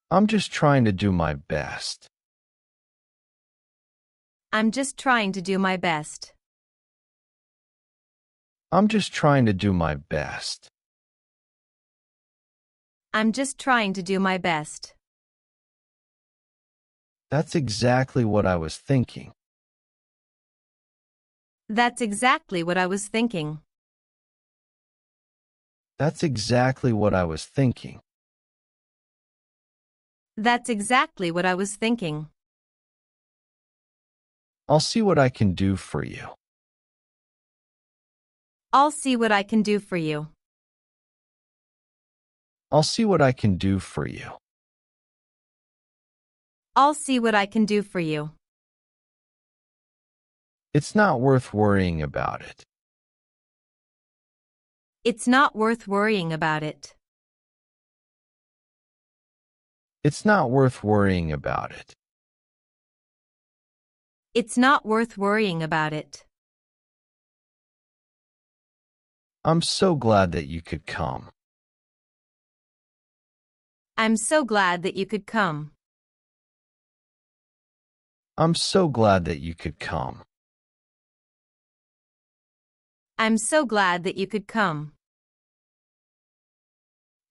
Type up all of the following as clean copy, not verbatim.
I'm just trying to do my best. I'm just trying to do my best. I'm just trying to do my best. I'm just trying to do my best. That's exactly what I was thinking. That's exactly what I was thinking. That's exactly what I was thinking. That's exactly what I was thinking. I'll see what I can do for you. I'll see what I can do for you. I'll see what I can do for you. I'll see what I can do for you. It's not worth worrying about it. It's not worth worrying about it. It's not worth worrying about it. It's not worth worrying about it. I'm so glad that you could come. I'm so glad that you could come. I'm so glad that you could come. I'm so glad that you could come.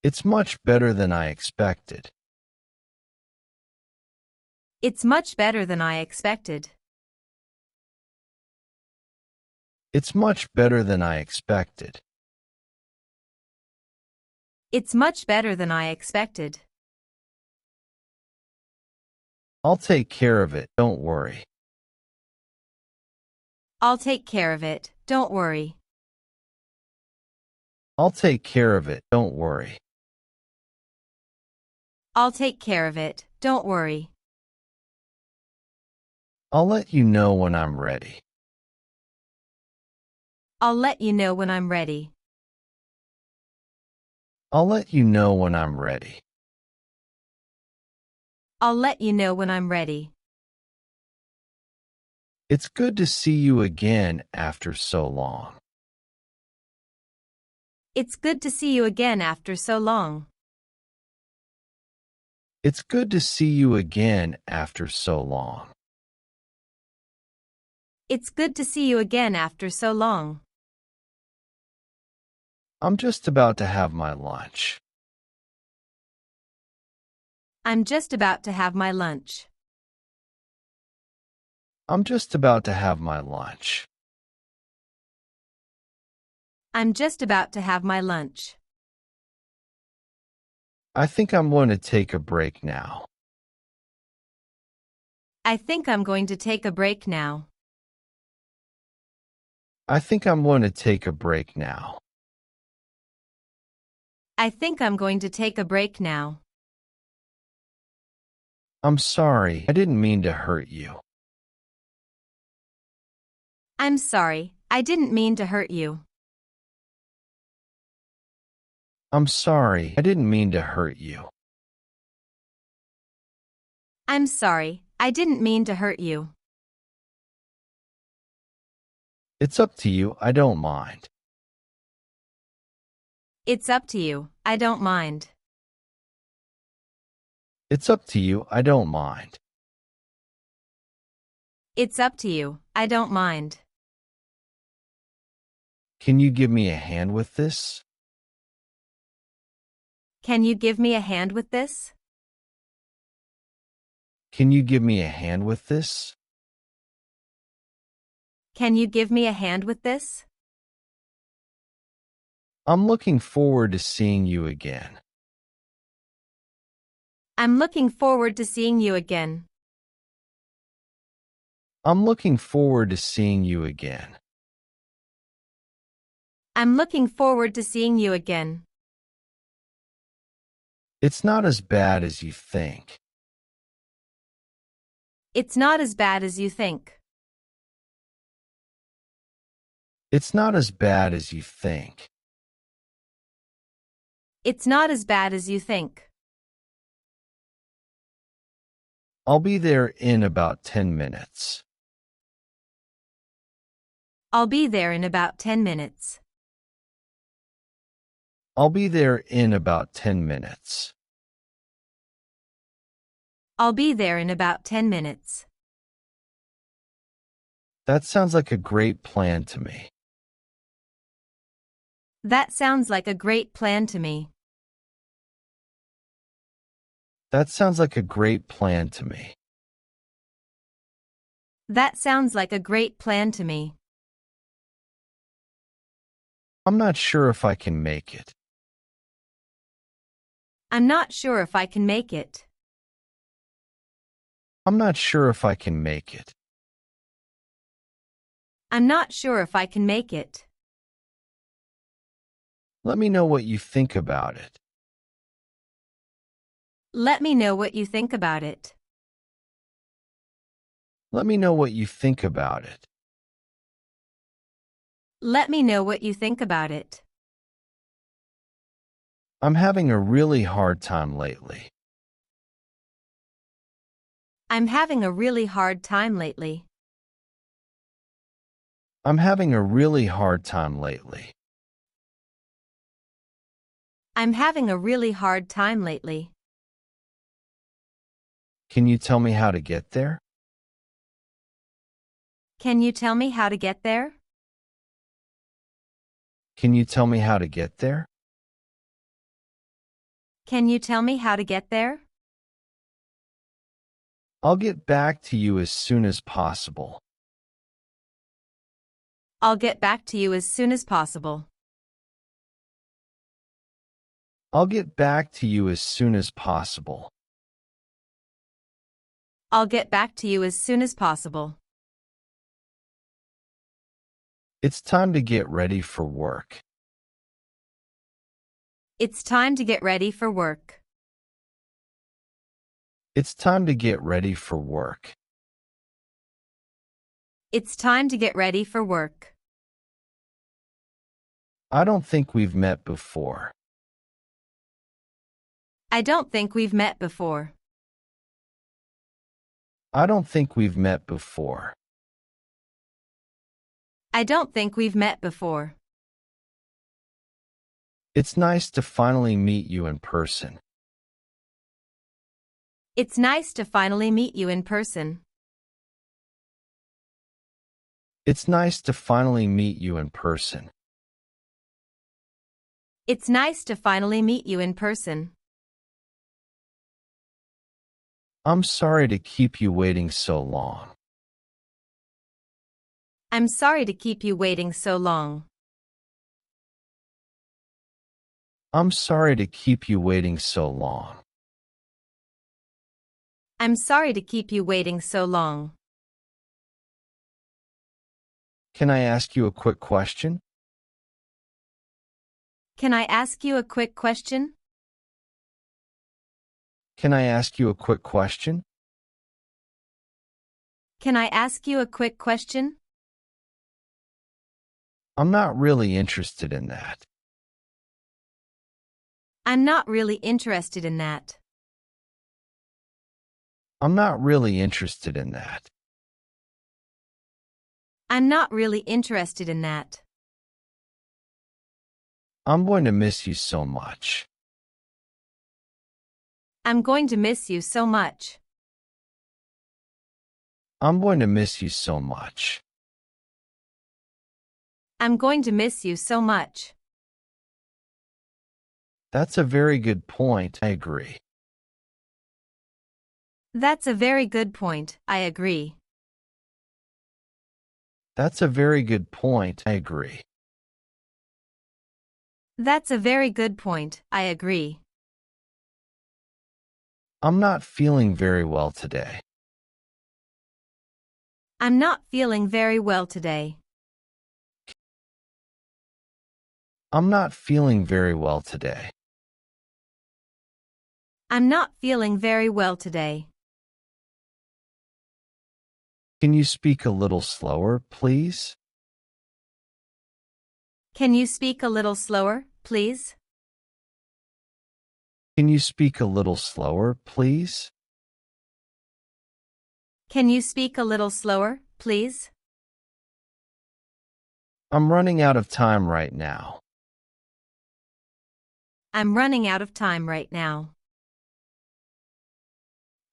It's much better than I expected. It's much better than I expected. It's much better than I expected. It's much better than I expected. I'll take care of it, don't worry. I'll take care of it, don't worry. I'll take care of it, don't worry. I'll take care of it, don't worry. I'll let you know when I'm ready. I'll let you know when I'm ready. I'll let you know when I'm ready. I'll let you know when I'm ready. It's good to see you again after so long. It's good to see you again after so long. It's good to see you again after so long. It's good to see you again after so long. I'm just about to have my lunch. I'm just about to have my lunch. I'm just about to have my lunch. I'm just about to have my lunch. I think I'm going to take a break now. I think I'm going to take a break now. I think I'm going to take a break now. I think I'm going to take a break now. I'm sorry, I didn't mean to hurt you. I'm sorry, I didn't mean to hurt you. I'm sorry, I didn't mean to hurt you. I'm sorry, I didn't mean to hurt you. It's up to you, I don't mind. It's up to you, I don't mind. It's up to you, I don't mind. It's up to you, I don't mind. Can you give me a hand with this? Can you give me a hand with this? Can you give me a hand with this? Can you give me a hand with this? I'm looking forward to seeing you again. I'm looking forward to seeing you again. I'm looking forward to seeing you again. I'm looking forward to seeing you again. It's not as bad as you think. It's not as bad as you think. It's not as bad as you think. It's not as bad as you think. I'll be there in about 10 minutes. I'll be there in about 10 minutes. I'll be there in about 10 minutes. I'll be there in about 10 minutes. That sounds like a great plan to me. That sounds like a great plan to me. That sounds like a great plan to me. That sounds like a great plan to me. I'm not sure if I can make it. I'm not sure if I can make it. I'm not sure if I can make it. I'm not sure if I can make it. Let me know what you think about it. Let me know what you think about it. Let me know what you think about it. Let me know what you think about it. I'm having a really hard time lately. I'm having a really hard time lately. I'm having a really hard time lately. I'm having a really hard time lately. Can you tell me how to get there? Can you tell me how to get there? Can you tell me how to get there? Can you tell me how to get there? I'll get back to you as soon as possible. I'll get back to you as soon as possible. I'll get back to you as soon as possible. I'll get back to you as soon as possible. It's time to get ready for work. It's time to get ready for work. It's time to get ready for work. It's time to get ready for work. I don't think we've met before. I don't think we've met before. I don't think we've met before. I don't think we've met before. It's nice to finally meet you in person. It's nice to finally meet you in person. It's nice to finally meet you in person. It's nice to finally meet you in person. I'm sorry to keep you waiting so long. I'm sorry to keep you waiting so long. I'm sorry to keep you waiting so long. I'm sorry to keep you waiting so long. Can I ask you a quick question? Can I ask you a quick question? Can I ask you a quick question? Can I ask you a quick question? I'm not really interested in that. I'm not really interested in that. I'm not really interested in that. I'm not really interested in that. I'm going to miss you so much. I'm going to miss you so much. I'm going to miss you so much. I'm going to miss you so much. That's a very good point. I agree. That's a very good point. I agree. That's a very good point. I agree. That's a very good point. I agree. I'm not feeling very well today. I'm not feeling very well today. I'm not feeling very well today. I'm not feeling very well today. Can you speak a little slower, please? Can you speak a little slower, please? Can you speak a little slower, please? Can you speak a little slower, please? I'm running out of time right now. I'm running out of time right now.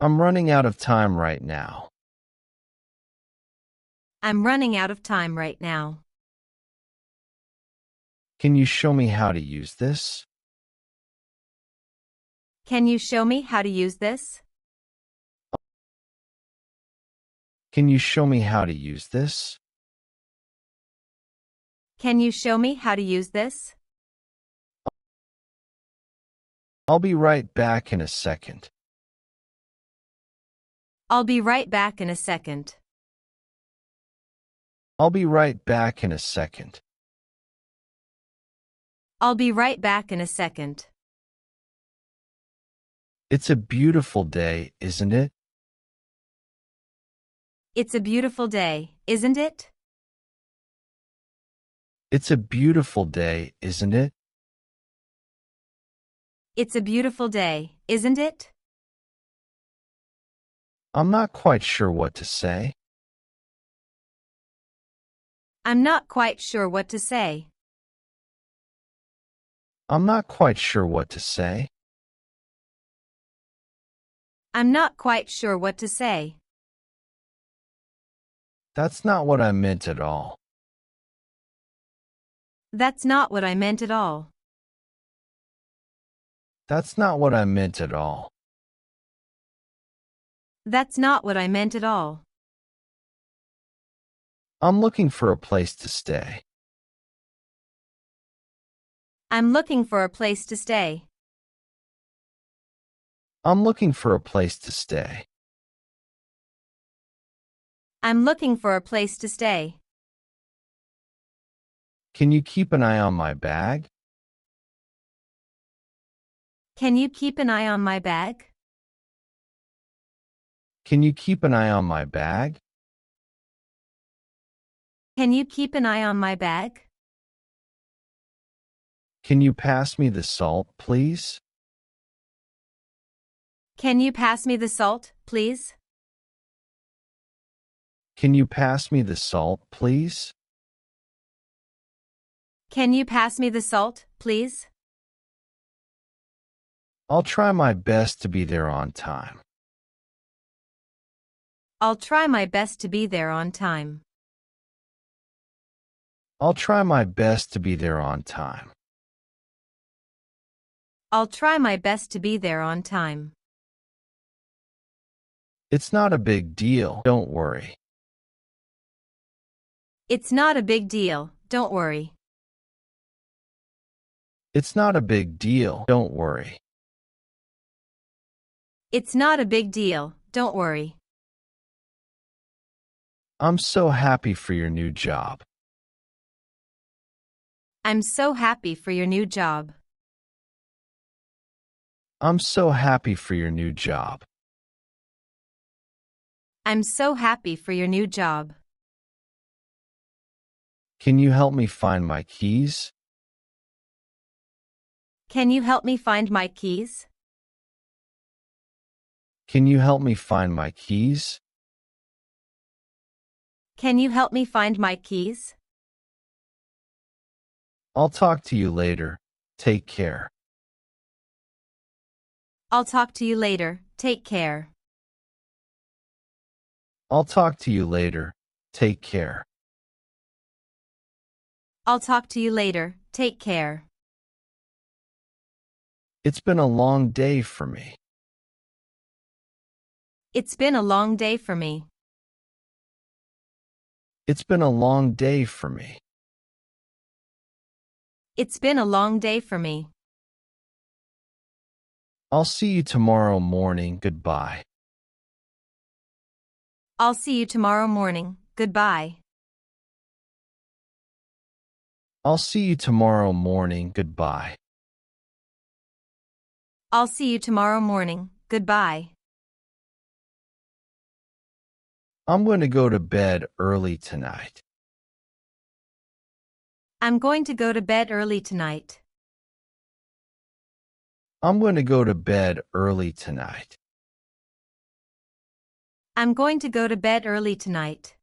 I'm running out of time right now. I'm running out of time right now. Can you show me how to use this? Can you show me how to use this? Can you show me how to use this? Can you show me how to use this? I'll be right back in a second. I'll be right back in a second. I'll be right back in a second. I'll be right back in a second. It's a beautiful day, isn't it? It's a beautiful day, isn't it? It's a beautiful day, isn't it? It's a beautiful day, isn't it? I'm not quite sure what to say. I'm not quite sure what to say. I'm not quite sure what to say. I'm not quite sure what to say. That's not what I meant at all. That's not what I meant at all. That's not what I meant at all. That's not what I meant at all. I'm looking for a place to stay. I'm looking for a place to stay. I'm looking for a place to stay. I'm looking for a place to stay. Can you keep an eye on my bag? Can you keep an eye on my bag? Can you keep an eye on my bag? Can you keep an eye on my bag? Can you pass me the salt, please? Can you pass me the salt, please? Can you pass me the salt, please? Can you pass me the salt, please? I'll try my best to be there on time. I'll try my best to be there on time. I'll try my best to be there on time. I'll try my best to be there on time. It's not a big deal, don't worry. It's not a big deal, don't worry. It's not a big deal, don't worry. It's not a big deal, don't worry. I'm so happy for your new job. I'm so happy for your new job. I'm so happy for your new job. I'm so happy for your new job. Can you help me find my keys? Can you help me find my keys? Can you help me find my keys? Can you help me find my keys? I'll talk to you later. Take care. I'll talk to you later. Take care. I'll talk to you later. Take care. I'll talk to you later. Take care. It's been a long day for me. It's been a long day for me. It's been a long day for me. It's been a long day for me. I'll see you tomorrow morning. Goodbye. I'll see you tomorrow morning. Goodbye. I'll see you tomorrow morning. Goodbye. I'll see you tomorrow morning. Goodbye. I'm going to go to bed early tonight. I'm going to go to bed early tonight. I'm going to go to bed early tonight. I'm going to go to bed early tonight.